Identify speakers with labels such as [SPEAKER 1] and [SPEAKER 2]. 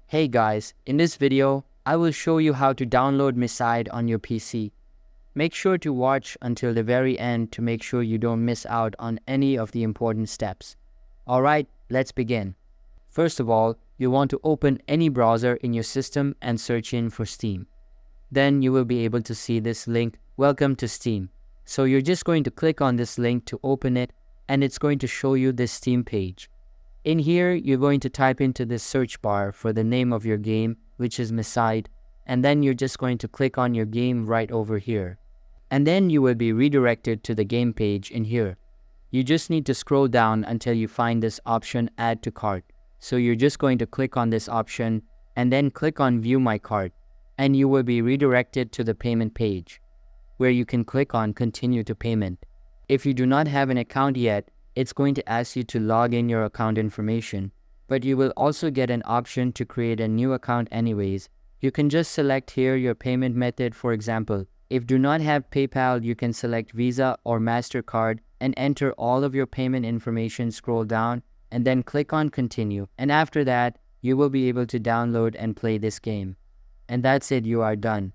[SPEAKER 1] Hey guys, in this video, I will show you how to download Miside on your PC. Make sure to watch until the very end to make sure you don't miss out on any of the important steps. Alright, let's begin. First of all, you want to open any browser in your system and search in for Steam. Then you will be able to see this link, Welcome to Steam. So you're just going to click on this link to open it, and it's going to show you this Steam page. In here, you're going to type into this search bar for the name of your game, which is Miside, and then you're just going to click on your game right over here. And then you will be redirected to the game page in here. You just need to scroll down until you find this option Add to Cart. So you're just going to click on this option and then click on View My Cart, and you will be redirected to the payment page, where you can click on Continue to Payment. If you do not have an account yet, it's going to ask you to log in your account information, but you will also get an option to create a new account anyways. You can just select here your payment method. For example, if do not have PayPal, you can select Visa or MasterCard and enter all of your payment information, scroll down, and then click on Continue. And after that, you will be able to download and play this game. And that's it, you are done.